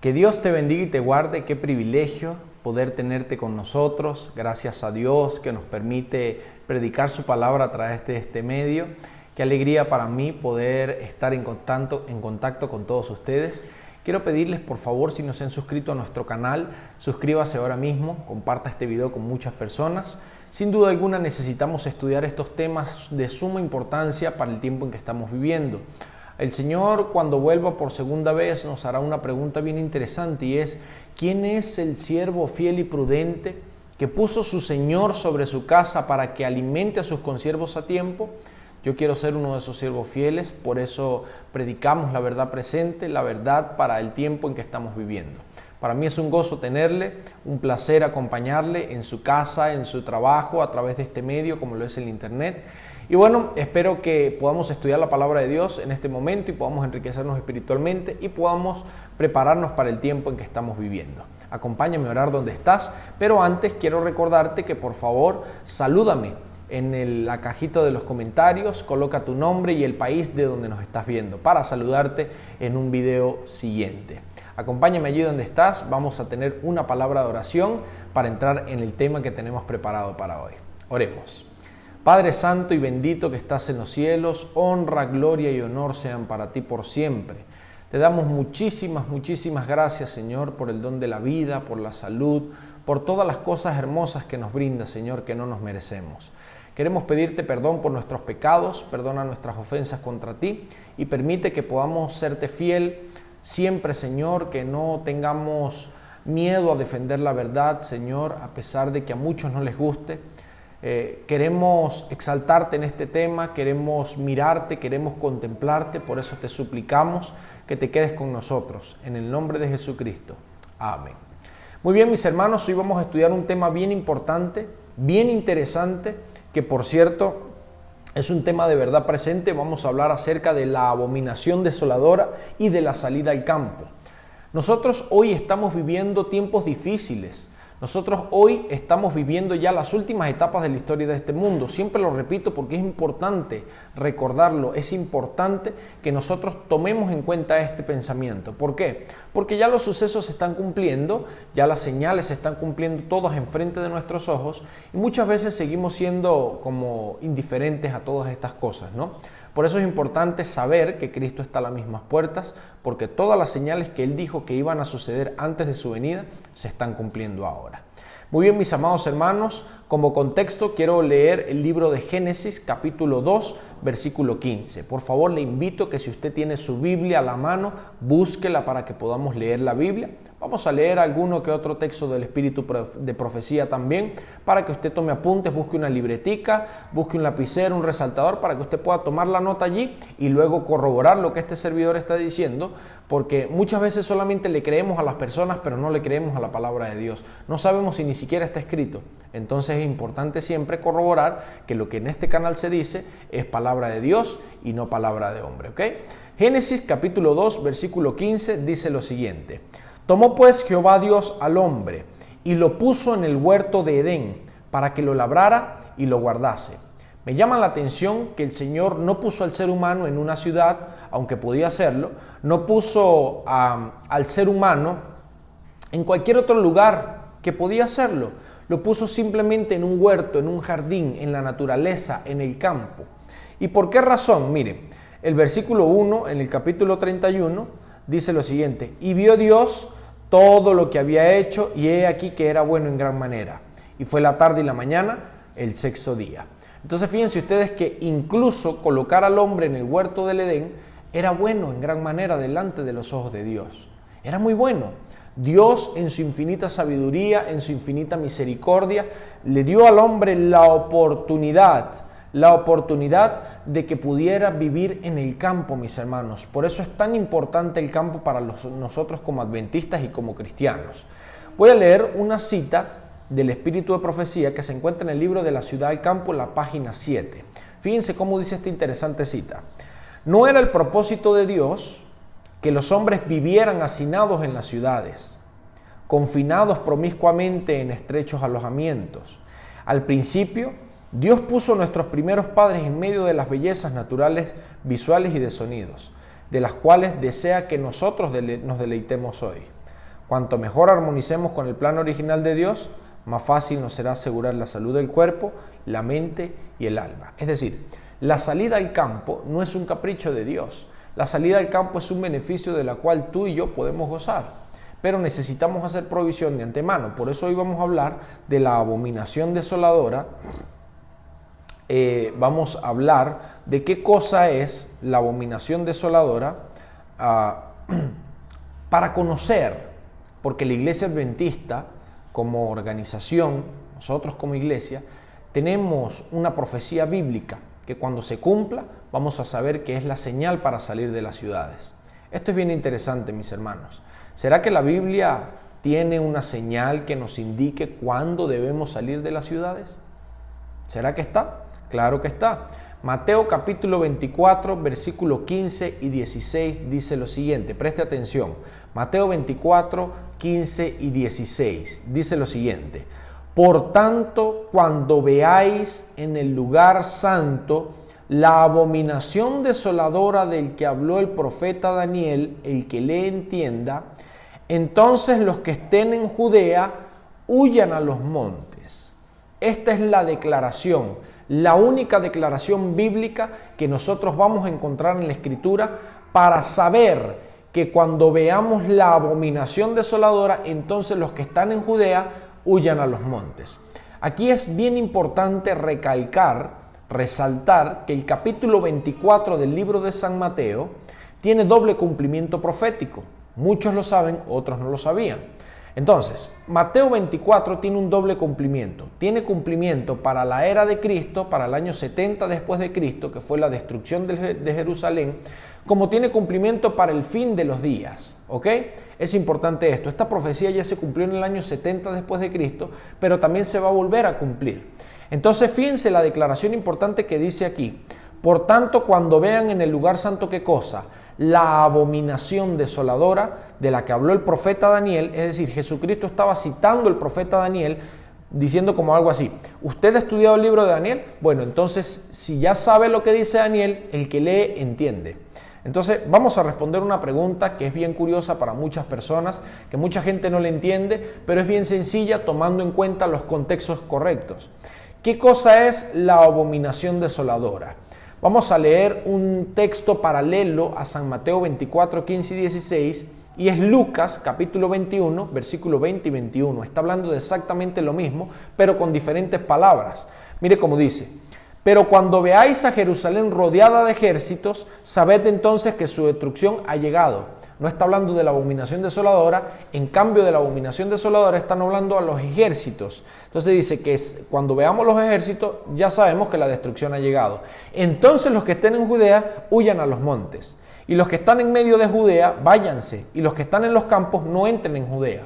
Que Dios te bendiga y te guarde. Qué privilegio poder tenerte con nosotros. Gracias a Dios que nos permite predicar su palabra a través de este medio. Qué alegría para mí poder estar en contacto con todos ustedes. Quiero pedirles, por favor, si no se han suscrito a nuestro canal, suscríbase ahora mismo, comparta este video con muchas personas. Sin duda alguna necesitamos estudiar estos temas de suma importancia para el tiempo en que estamos viviendo. El Señor, cuando vuelva por segunda vez, nos hará una pregunta bien interesante y es: ¿quién es el siervo fiel y prudente que puso su Señor sobre su casa para que alimente a sus consiervos a tiempo? Yo quiero ser uno de esos siervos fieles, por eso predicamos la verdad presente, la verdad para el tiempo en que estamos viviendo. Para mí es un gozo tenerle, un placer acompañarle en su casa, en su trabajo, a través de este medio como lo es el internet. Y bueno, espero que podamos estudiar la palabra de Dios en este momento y podamos enriquecernos espiritualmente y podamos prepararnos para el tiempo en que estamos viviendo. Acompáñame a orar donde estás, pero antes quiero recordarte que por favor salúdame en la cajita de los comentarios, coloca tu nombre y el país de donde nos estás viendo para saludarte en un video siguiente. Acompáñame allí donde estás, vamos a tener una palabra de oración para entrar en el tema que tenemos preparado para hoy. Oremos. Padre santo y bendito que estás en los cielos, honra, gloria y honor sean para ti por siempre. Te damos muchísimas gracias, Señor, por el don de la vida, por la salud, por todas las cosas hermosas que nos brindas, Señor, que no nos merecemos. Queremos pedirte perdón por nuestros pecados, perdona nuestras ofensas contra ti y permite que podamos serte fiel siempre, Señor, que no tengamos miedo a defender la verdad, Señor, a pesar de que a muchos no les guste. Queremos exaltarte en este tema, queremos mirarte, queremos contemplarte, por eso te suplicamos que te quedes con nosotros, en el nombre de Jesucristo. Amén. Muy bien, mis hermanos, hoy vamos a estudiar un tema bien importante, bien interesante, que por cierto es un tema de verdad presente. Vamos a hablar acerca de la abominación desoladora y de la salida al campo. Nosotros hoy estamos viviendo tiempos difíciles. Nosotros hoy estamos viviendo ya las últimas etapas de la historia de este mundo. Siempre lo repito porque es importante recordarlo, es importante que nosotros tomemos en cuenta este pensamiento. ¿Por qué? Porque ya los sucesos se están cumpliendo, ya las señales se están cumpliendo todas enfrente de nuestros ojos y muchas veces seguimos siendo como indiferentes a todas estas cosas, ¿no? Por eso es importante saber que Cristo está a las mismas puertas, porque todas las señales que Él dijo que iban a suceder antes de su venida se están cumpliendo ahora. Muy bien, mis amados hermanos, como contexto quiero leer el libro de Génesis, capítulo 2, versículo 15. Por favor, le invito que si usted tiene su Biblia a la mano, búsquela para que podamos leer la Biblia. Vamos a leer alguno que otro texto del Espíritu de Profecía también, para que usted tome apuntes, busque una libretica, busque un lapicero, un resaltador, para que usted pueda tomar la nota allí y luego corroborar lo que este servidor está diciendo, porque muchas veces solamente le creemos a las personas, pero no le creemos a la palabra de Dios. No sabemos si ni siquiera está escrito. Entonces es importante siempre corroborar que lo que en este canal se dice es palabra de Dios y no palabra de hombre, ¿ok? Génesis capítulo 2, versículo 15 dice lo siguiente: Tomó pues Jehová Dios al hombre y lo puso en el huerto de Edén para que lo labrara y lo guardase. Me llama la atención que el Señor no puso al ser humano en una ciudad, aunque podía hacerlo, no puso al ser humano en cualquier otro lugar que podía hacerlo. Lo puso simplemente en un huerto, en un jardín, en la naturaleza, en el campo. ¿Y por qué razón? Mire, el versículo 1 en el capítulo 31 dice lo siguiente: y vio Dios todo lo que había hecho, y he aquí que era bueno en gran manera. Y fue la tarde y la mañana, el sexto día. Entonces fíjense ustedes que incluso colocar al hombre en el huerto del Edén era bueno en gran manera delante de los ojos de Dios. Era muy bueno. Dios en su infinita sabiduría, en su infinita misericordia, le dio al hombre la oportunidad de que pudiera vivir en el campo, mis hermanos. Por eso es tan importante el campo para nosotros como adventistas y como cristianos. Voy a leer una cita del Espíritu de Profecía que se encuentra en el libro de la Ciudad del Campo, en la página 7. Fíjense cómo dice esta interesante cita. No era el propósito de Dios que los hombres vivieran hacinados en las ciudades, confinados promiscuamente en estrechos alojamientos. Al principio, Dios puso a nuestros primeros padres en medio de las bellezas naturales, visuales y de sonidos, de las cuales desea que nosotros nos deleitemos hoy. Cuanto mejor armonicemos con el plan original de Dios, más fácil nos será asegurar la salud del cuerpo, la mente y el alma. Es decir, la salida al campo no es un capricho de Dios. La salida al campo es un beneficio de la cual tú y yo podemos gozar, pero necesitamos hacer provisión de antemano. Por eso hoy vamos a hablar de la abominación desoladora. Vamos a hablar de qué cosa es la abominación desoladora para conocer, porque la Iglesia Adventista como organización, nosotros como iglesia, tenemos una profecía bíblica que cuando se cumpla vamos a saber que es la señal para salir de las ciudades. Esto es bien interesante, mis hermanos. ¿Será que la Biblia tiene una señal que nos indique cuándo debemos salir de las ciudades? ¿Será que está? Claro que está. Mateo capítulo 24, versículo 15 y 16 dice lo siguiente. Preste atención. Mateo 24, 15 y 16 dice lo siguiente. Por tanto, cuando veáis en el lugar santo la abominación desoladora del que habló el profeta Daniel, el que le entienda, entonces los que estén en Judea huyan a los montes. Esta es la declaración, la única declaración bíblica que nosotros vamos a encontrar en la Escritura para saber que cuando veamos la abominación desoladora, entonces los que están en Judea huyan a los montes. Aquí es bien importante resaltar que el capítulo 24 del libro de San Mateo tiene doble cumplimiento profético. Muchos lo saben, otros no lo sabían. Entonces, Mateo 24 tiene un doble cumplimiento. Tiene cumplimiento para la era de Cristo, para el año 70 después de Cristo, que fue la destrucción de Jerusalén, como tiene cumplimiento para el fin de los días. ¿Ok? Es importante esto. Esta profecía ya se cumplió en el año 70 después de Cristo, pero también se va a volver a cumplir. Entonces, fíjense la declaración importante que dice aquí. Por tanto, cuando vean en el lugar santo, ¿qué cosa? La abominación desoladora de la que habló el profeta Daniel, es decir, Jesucristo estaba citando al profeta Daniel, diciendo como algo así: ¿usted ha estudiado el libro de Daniel? Bueno, entonces, si ya sabe lo que dice Daniel, el que lee entiende. Entonces, vamos a responder una pregunta que es bien curiosa para muchas personas, que mucha gente no le entiende, pero es bien sencilla tomando en cuenta los contextos correctos. ¿Qué cosa es la abominación desoladora? Vamos a leer un texto paralelo a San Mateo 24, 15 y 16, y es Lucas capítulo 21, versículo 20 y 21. Está hablando de exactamente lo mismo, pero con diferentes palabras. Mire cómo dice: pero cuando veáis a Jerusalén rodeada de ejércitos, sabed entonces que su destrucción ha llegado. No está hablando de la abominación desoladora, en cambio de la abominación desoladora están hablando a los ejércitos. Entonces dice que cuando veamos los ejércitos ya sabemos que la destrucción ha llegado. Entonces los que estén en Judea huyan a los montes, y los que están en medio de Judea váyanse, y los que están en los campos no entren en Judea.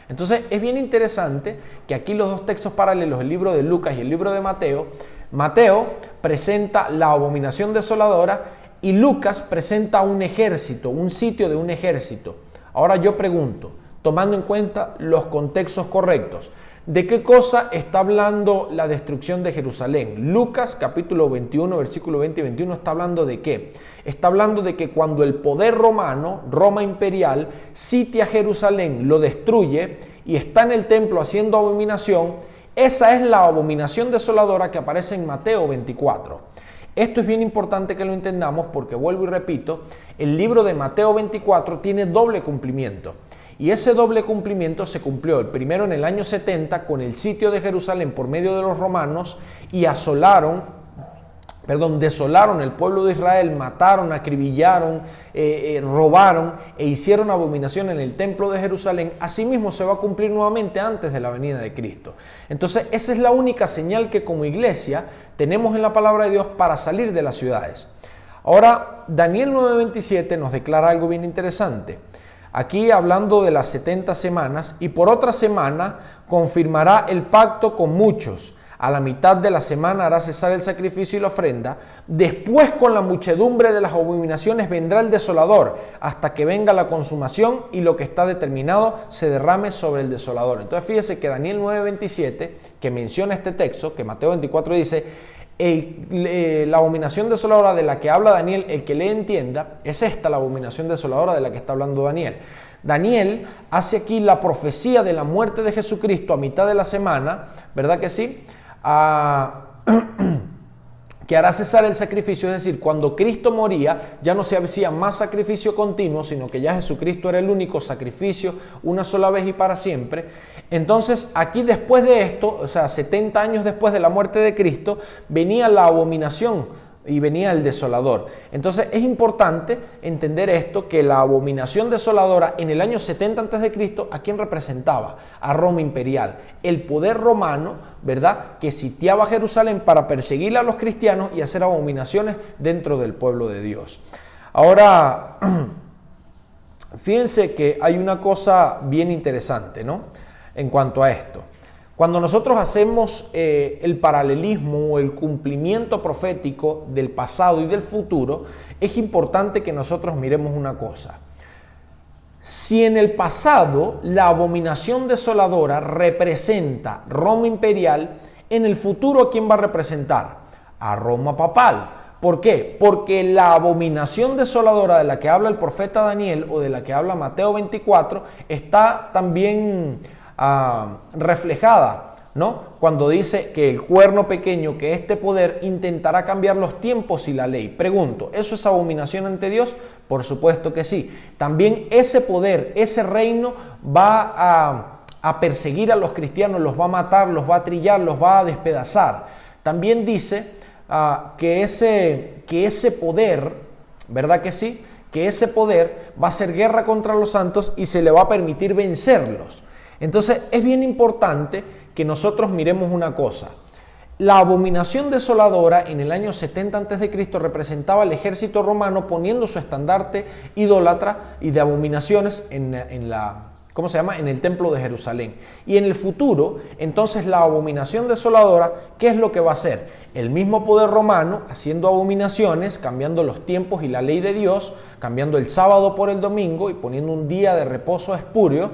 Entonces es bien interesante que aquí los dos textos paralelos, el libro de Lucas y el libro de Mateo, Mateo presenta la abominación desoladora y Lucas presenta un ejército, un sitio de un ejército. Ahora yo pregunto, tomando en cuenta los contextos correctos, ¿de qué cosa está hablando la destrucción de Jerusalén? Lucas capítulo 21, versículo 20 y 21 está hablando de qué? Está hablando de que cuando el poder romano, Roma imperial, sitia Jerusalén, lo destruye y está en el templo haciendo abominación. Esa es la abominación desoladora que aparece en Mateo 24. Esto es bien importante que lo entendamos porque, vuelvo y repito, el libro de Mateo 24 tiene doble cumplimiento. Y ese doble cumplimiento se cumplió el primero en el año 70 con el sitio de Jerusalén por medio de los romanos y desolaron el pueblo de Israel, mataron, acribillaron, robaron e hicieron abominación en el templo de Jerusalén. Asimismo se va a cumplir nuevamente antes de la venida de Cristo. Entonces esa es la única señal que como iglesia tenemos en la palabra de Dios para salir de las ciudades. Ahora, Daniel 9:27 nos declara algo bien interesante. Aquí hablando de las 70 semanas, y por otra semana confirmará el pacto con muchos. A la mitad de la semana hará cesar el sacrificio y la ofrenda. Después, con la muchedumbre de las abominaciones vendrá el desolador, hasta que venga la consumación y lo que está determinado se derrame sobre el desolador. Entonces fíjese que Daniel 9:27, que menciona este texto, que Mateo 24 dice, La abominación desoladora de la que habla Daniel, el que le entienda, es esta la abominación desoladora de la que está hablando Daniel. Daniel hace aquí la profecía de la muerte de Jesucristo a mitad de la semana, ¿verdad que sí? Que hará cesar el sacrificio, es decir, cuando Cristo moría ya no se hacía más sacrificio continuo, sino que ya Jesucristo era el único sacrificio una sola vez y para siempre. Entonces aquí después de esto, o sea, 70 años después de la muerte de Cristo, venía la abominación y venía el desolador. Entonces es importante entender esto, que la abominación desoladora en el año 70 a.C., ¿a quién representaba? A Roma imperial, el poder romano, ¿verdad?, que sitiaba Jerusalén para perseguir a los cristianos y hacer abominaciones dentro del pueblo de Dios. Ahora, fíjense que hay una cosa bien interesante, ¿no?, en cuanto a esto. Cuando nosotros hacemos el paralelismo o el cumplimiento profético del pasado y del futuro, es importante que nosotros miremos una cosa. Si en el pasado la abominación desoladora representa Roma imperial, en el futuro ¿a quién va a representar? A Roma papal. ¿Por qué? Porque la abominación desoladora de la que habla el profeta Daniel o de la que habla Mateo 24 está también reflejada, ¿no?, cuando dice que el cuerno pequeño, que este poder intentará cambiar los tiempos y la ley. Pregunto, ¿eso es abominación ante Dios? Por supuesto que sí. También ese poder, ese reino va a perseguir a los cristianos, los va a matar, los va a trillar, los va a despedazar. También dice que ese poder, ¿verdad que sí?, que ese poder va a hacer guerra contra los santos y se le va a permitir vencerlos. Entonces es bien importante que nosotros miremos una cosa. La abominación desoladora en el año 70 a.C. representaba al ejército romano poniendo su estandarte idólatra y de abominaciones en el templo de Jerusalén. Y en el futuro, entonces la abominación desoladora, ¿qué es lo que va a hacer? El mismo poder romano haciendo abominaciones, cambiando los tiempos y la ley de Dios, cambiando el sábado por el domingo y poniendo un día de reposo espurio.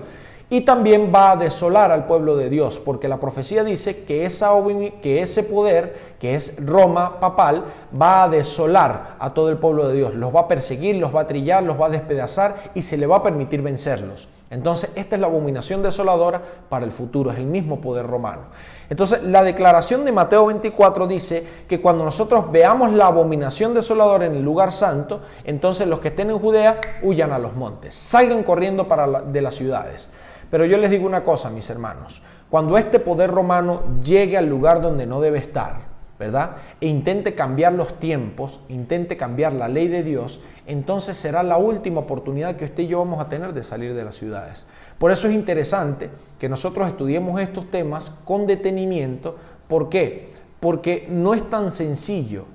Y también va a desolar al pueblo de Dios, porque la profecía dice que ese poder, que es Roma papal, va a desolar a todo el pueblo de Dios. Los va a perseguir, los va a trillar, los va a despedazar y se le va a permitir vencerlos. Entonces, esta es la abominación desoladora para el futuro, es el mismo poder romano. Entonces, la declaración de Mateo 24 dice que cuando nosotros veamos la abominación desoladora en el lugar santo, entonces los que estén en Judea huyan a los montes, salgan corriendo de las ciudades. Pero yo les digo una cosa, mis hermanos, cuando este poder romano llegue al lugar donde no debe estar, ¿verdad?, e intente cambiar los tiempos, intente cambiar la ley de Dios, entonces será la última oportunidad que usted y yo vamos a tener de salir de las ciudades. Por eso es interesante que nosotros estudiemos estos temas con detenimiento. ¿Por qué? Porque no es tan sencillo,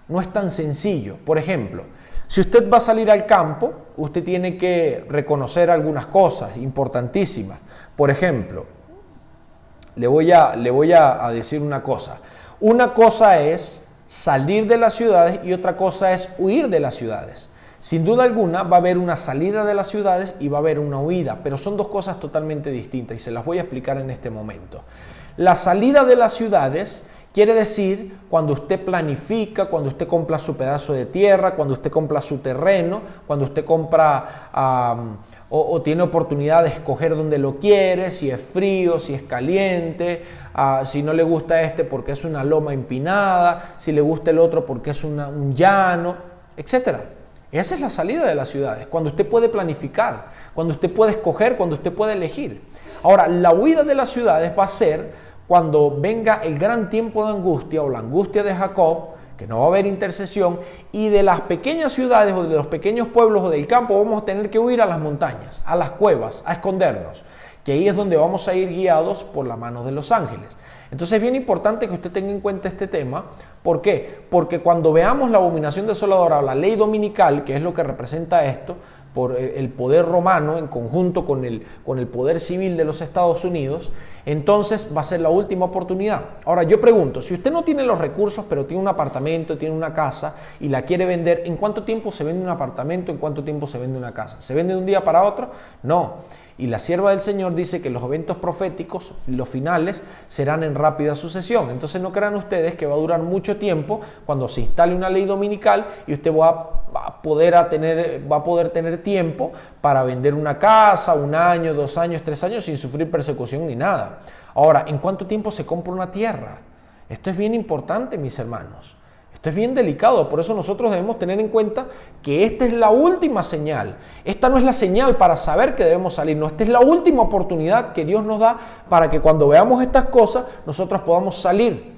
no es tan sencillo. Por ejemplo, si usted va a salir al campo, usted tiene que reconocer algunas cosas importantísimas. Por ejemplo, le voy a decir una cosa. Una cosa es salir de las ciudades y otra cosa es huir de las ciudades. Sin duda alguna va a haber una salida de las ciudades y va a haber una huida, pero son dos cosas totalmente distintas y se las voy a explicar en este momento. La salida de las ciudades quiere decir cuando usted planifica, cuando usted compra su pedazo de tierra, cuando usted compra su terreno, cuando usted compra o tiene oportunidad de escoger dónde lo quiere, si es frío, si es caliente, si no le gusta este porque es una loma empinada, si le gusta el otro porque es un llano, etc. Esa es la salida de las ciudades, cuando usted puede planificar, cuando usted puede escoger, cuando usted puede elegir. Ahora, la huida de las ciudades va a ser cuando venga el gran tiempo de angustia o la angustia de Jacob, que no va a haber intercesión, y de las pequeñas ciudades o de los pequeños pueblos o del campo vamos a tener que huir a las montañas, a las cuevas, a escondernos, que ahí es donde vamos a ir guiados por la mano de los ángeles. Entonces es bien importante que usted tenga en cuenta este tema. ¿Por qué? Porque cuando veamos la abominación desoladora o la ley dominical, que es lo que representa esto, por el poder romano en conjunto con el poder civil de los Estados Unidos, entonces va a ser la última oportunidad. Ahora yo pregunto, si usted no tiene los recursos pero tiene un apartamento, tiene una casa y la quiere vender, ¿en cuánto tiempo se vende un apartamento? ¿En cuánto tiempo se vende una casa? ¿Se vende de un día para otro? No. Y la sierva del Señor dice que los eventos proféticos, los finales, serán en rápida sucesión. Entonces no crean ustedes que va a durar mucho tiempo cuando se instale una ley dominical y usted va a poder tener tiempo para vender una casa, 1 año, 2 años, 3 años sin sufrir persecución ni nada. Ahora, ¿en cuánto tiempo se compra una tierra? Esto es bien importante, mis hermanos. Esto es bien delicado, por eso nosotros debemos tener en cuenta que esta es la última señal. Esta no es la señal para saber que debemos salir, no, esta es la última oportunidad que Dios nos da para que cuando veamos estas cosas nosotros podamos salir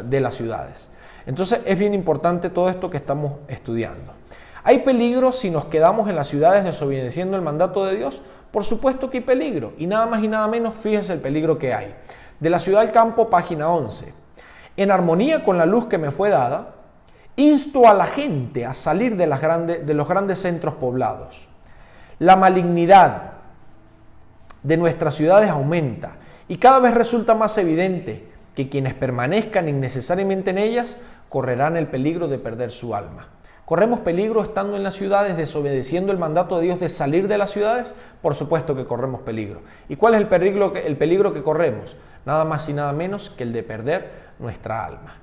de las ciudades. Entonces es bien importante todo esto que estamos estudiando. ¿Hay peligro si nos quedamos en las ciudades desobedeciendo el mandato de Dios? Por supuesto que hay peligro, y nada más y nada menos, fíjese el peligro que hay. De la ciudad al campo, página 11. En armonía con la luz que me fue dada, insto a la gente a salir de los grandes centros poblados. La malignidad de nuestras ciudades aumenta y cada vez resulta más evidente que quienes permanezcan innecesariamente en ellas correrán el peligro de perder su alma. ¿Corremos peligro estando en las ciudades, desobedeciendo el mandato de Dios de salir de las ciudades? Por supuesto que corremos peligro. ¿Y cuál es el peligro que corremos? Nada más y nada menos que el de perder nuestra alma.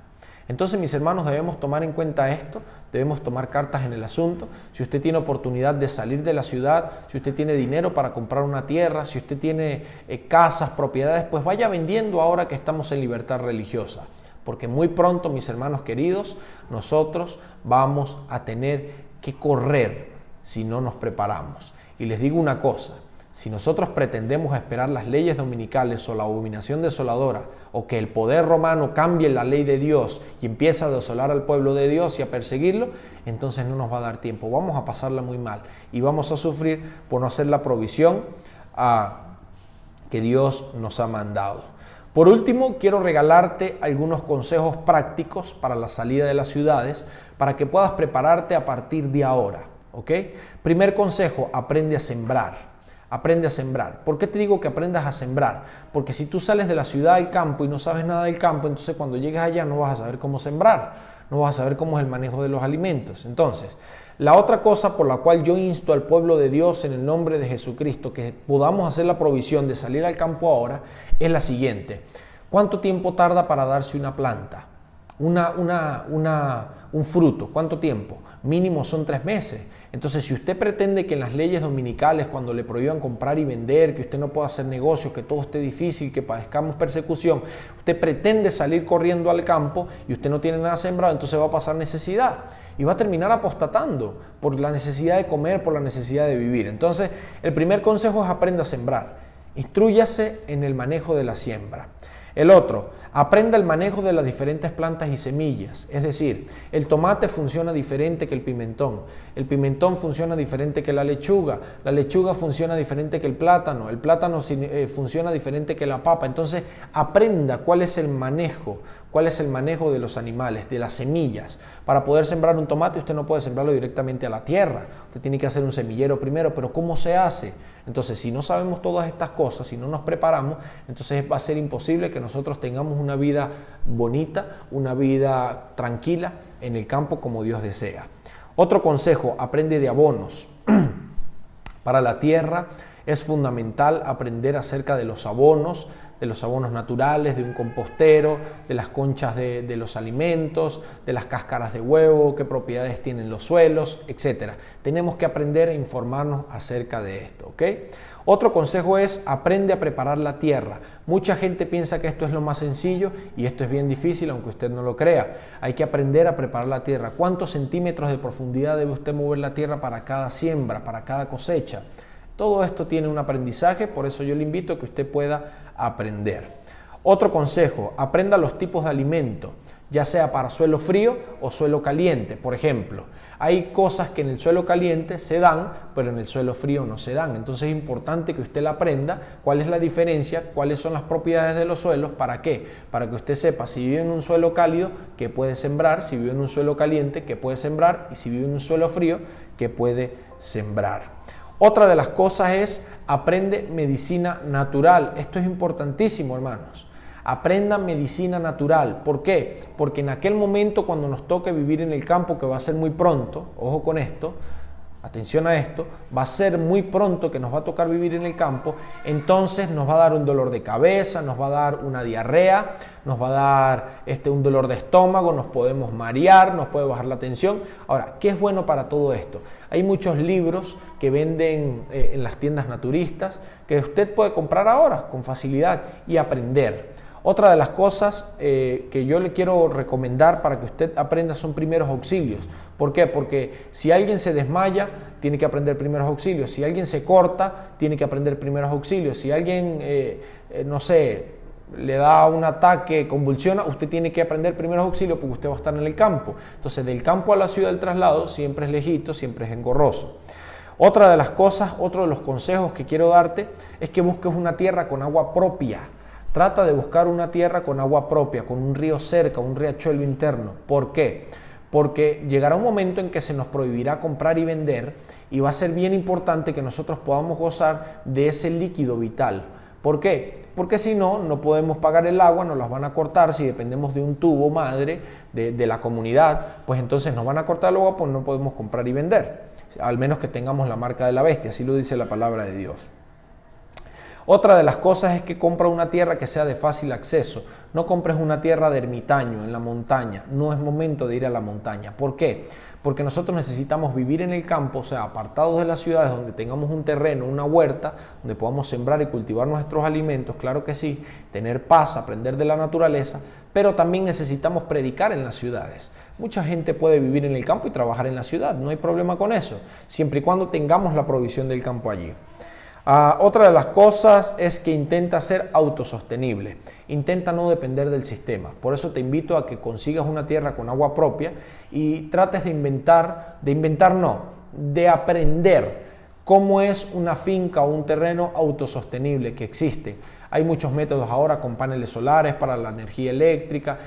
Entonces, mis hermanos, debemos tomar en cuenta esto, debemos tomar cartas en el asunto. Si usted tiene oportunidad de salir de la ciudad, si usted tiene dinero para comprar una tierra, si usted tiene casas, propiedades, pues vaya vendiendo ahora que estamos en libertad religiosa. Porque muy pronto, mis hermanos queridos, nosotros vamos a tener que correr si no nos preparamos. Y les digo una cosa, si nosotros pretendemos esperar las leyes dominicales o la abominación desoladora, o que el poder romano cambie la ley de Dios y empiece a desolar al pueblo de Dios y a perseguirlo, entonces no nos va a dar tiempo, vamos a pasarla muy mal y vamos a sufrir por no hacer la provisión que Dios nos ha mandado. Por último, quiero regalarte algunos consejos prácticos para la salida de las ciudades para que puedas prepararte a partir de ahora, ¿ok? Primer consejo, aprende a sembrar. Aprende a sembrar. ¿Por qué te digo que aprendas a sembrar? Porque si tú sales de la ciudad al campo y no sabes nada del campo, entonces cuando llegues allá no vas a saber cómo sembrar, no vas a saber cómo es el manejo de los alimentos. Entonces, la otra cosa por la cual yo insto al pueblo de Dios en el nombre de Jesucristo que podamos hacer la provisión de salir al campo ahora es la siguiente. ¿Cuánto tiempo tarda para darse una planta? Un fruto, ¿cuánto tiempo? Mínimo son 3 meses. Entonces, si usted pretende que en las leyes dominicales, cuando le prohíban comprar y vender, que usted no pueda hacer negocios, que todo esté difícil, que padezcamos persecución, usted pretende salir corriendo al campo y usted no tiene nada sembrado, entonces va a pasar necesidad y va a terminar apostatando por la necesidad de comer, por la necesidad de vivir. Entonces, el primer consejo es aprenda a sembrar. Instrúyase en el manejo de la siembra. El otro, aprenda el manejo de las diferentes plantas y semillas. Es decir, el tomate funciona diferente que el pimentón funciona diferente que la lechuga funciona diferente que el plátano funciona diferente que la papa. Entonces, aprenda cuál es el manejo de los animales, de las semillas. Para poder sembrar un tomate, usted no puede sembrarlo directamente a la tierra. Usted tiene que hacer un semillero primero, pero ¿cómo se hace? Entonces, si no sabemos todas estas cosas, si no nos preparamos, entonces va a ser imposible que nosotros tengamos una vida bonita, una vida tranquila en el campo como Dios desea. Otro consejo, aprende de abonos. Para la tierra es fundamental aprender acerca de los abonos naturales, de un compostero, de las conchas de los alimentos, de las cáscaras de huevo, qué propiedades tienen los suelos, etc. Tenemos que aprender a informarnos acerca de esto, ¿ok? Otro consejo es aprende a preparar la tierra. Mucha gente piensa que esto es lo más sencillo y esto es bien difícil, aunque usted no lo crea. Hay que aprender a preparar la tierra. ¿Cuántos centímetros de profundidad debe usted mover la tierra para cada siembra, para cada cosecha? Todo esto tiene un aprendizaje, por eso yo le invito a que usted pueda aprender. Otro consejo, aprenda los tipos de alimento, ya sea para suelo frío o suelo caliente. Por ejemplo, hay cosas que en el suelo caliente se dan, pero en el suelo frío no se dan. Entonces es importante que usted la aprenda, cuál es la diferencia, cuáles son las propiedades de los suelos, ¿para qué? Para que usted sepa si vive en un suelo cálido, qué puede sembrar, si vive en un suelo caliente, qué puede sembrar, y si vive en un suelo frío, qué puede sembrar. Otra de las cosas es aprende medicina natural. Esto es importantísimo, hermanos. Aprendan medicina natural. ¿Por qué? Porque en aquel momento cuando nos toque vivir en el campo, que va a ser muy pronto, ojo con esto, atención a esto, va a ser muy pronto que nos va a tocar vivir en el campo, entonces nos va a dar un dolor de cabeza, nos va a dar una diarrea, nos va a dar un dolor de estómago, nos podemos marear, nos puede bajar la tensión. Ahora, ¿qué es bueno para todo esto? Hay muchos libros que venden en las tiendas naturistas que usted puede comprar ahora con facilidad y aprender. Otra de las cosas que yo le quiero recomendar para que usted aprenda son primeros auxilios. ¿Por qué? Porque si alguien se desmaya, tiene que aprender primeros auxilios. Si alguien se corta, tiene que aprender primeros auxilios. Si alguien, no sé, le da un ataque, convulsiona, usted tiene que aprender primeros auxilios porque usted va a estar en el campo. Entonces, del campo a la ciudad, el traslado siempre es lejito, siempre es engorroso. Otra de las cosas, otro de los consejos que quiero darte es que busques una tierra con agua propia. Trata de buscar una tierra con agua propia, con un río cerca, un riachuelo interno. ¿Por qué? Porque llegará un momento en que se nos prohibirá comprar y vender y va a ser bien importante que nosotros podamos gozar de ese líquido vital. ¿Por qué? Porque si no, no podemos pagar el agua, nos las van a cortar. Si dependemos de un tubo madre de la comunidad, pues entonces nos van a cortar el agua, pues no podemos comprar y vender, al menos que tengamos la marca de la bestia, así lo dice la palabra de Dios. Otra de las cosas es que compra una tierra que sea de fácil acceso. No compres una tierra de ermitaño en la montaña. No es momento de ir a la montaña. ¿Por qué? Porque nosotros necesitamos vivir en el campo, o sea, apartados de las ciudades, donde tengamos un terreno, una huerta, donde podamos sembrar y cultivar nuestros alimentos, claro que sí, tener paz, aprender de la naturaleza, pero también necesitamos predicar en las ciudades. Mucha gente puede vivir en el campo y trabajar en la ciudad, no hay problema con eso, siempre y cuando tengamos la provisión del campo allí. Otra de las cosas es que intenta ser autosostenible, intenta no depender del sistema. Por eso te invito a que consigas una tierra con agua propia y trates de aprender cómo es una finca o un terreno autosostenible que existe. Hay muchos métodos ahora con paneles solares para la energía eléctrica,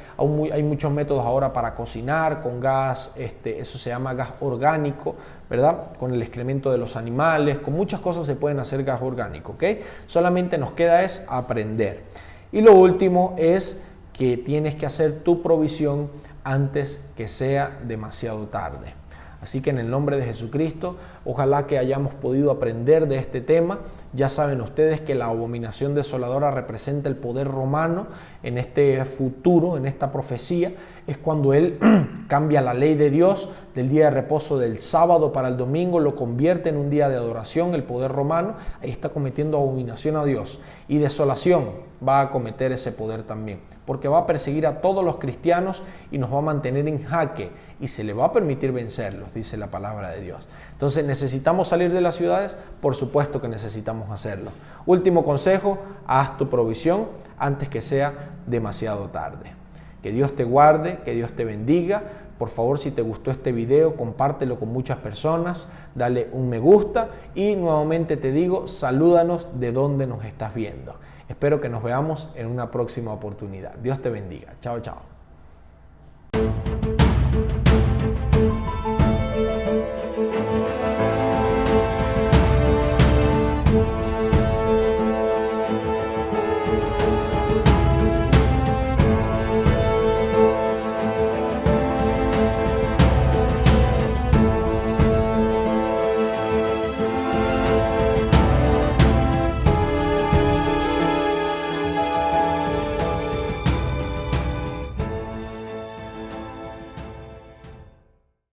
hay muchos métodos ahora para cocinar con gas, eso se llama gas orgánico, ¿verdad? Con el excremento de los animales, con muchas cosas se pueden hacer gas orgánico, ¿ok? Solamente nos queda es aprender. Y lo último es que tienes que hacer tu provisión antes que sea demasiado tarde. Así que en el nombre de Jesucristo, ojalá que hayamos podido aprender de este tema. Ya saben ustedes que la abominación desoladora representa el poder romano en este futuro, en esta profecía. Es cuando Él cambia la ley de Dios del día de reposo del sábado para el domingo, lo convierte en un día de adoración, el poder romano. Ahí está cometiendo abominación a Dios. Y desolación va a cometer ese poder también, porque va a perseguir a todos los cristianos y nos va a mantener en jaque y se le va a permitir vencerlos, dice la palabra de Dios. Entonces, ¿necesitamos salir de las ciudades? Por supuesto que necesitamos hacerlo. Último consejo, haz tu provisión antes que sea demasiado tarde. Que Dios te guarde, que Dios te bendiga. Por favor, si te gustó este video, compártelo con muchas personas, dale un me gusta y nuevamente te digo, salúdanos de donde nos estás viendo. Espero que nos veamos en una próxima oportunidad. Dios te bendiga. Chao, chao.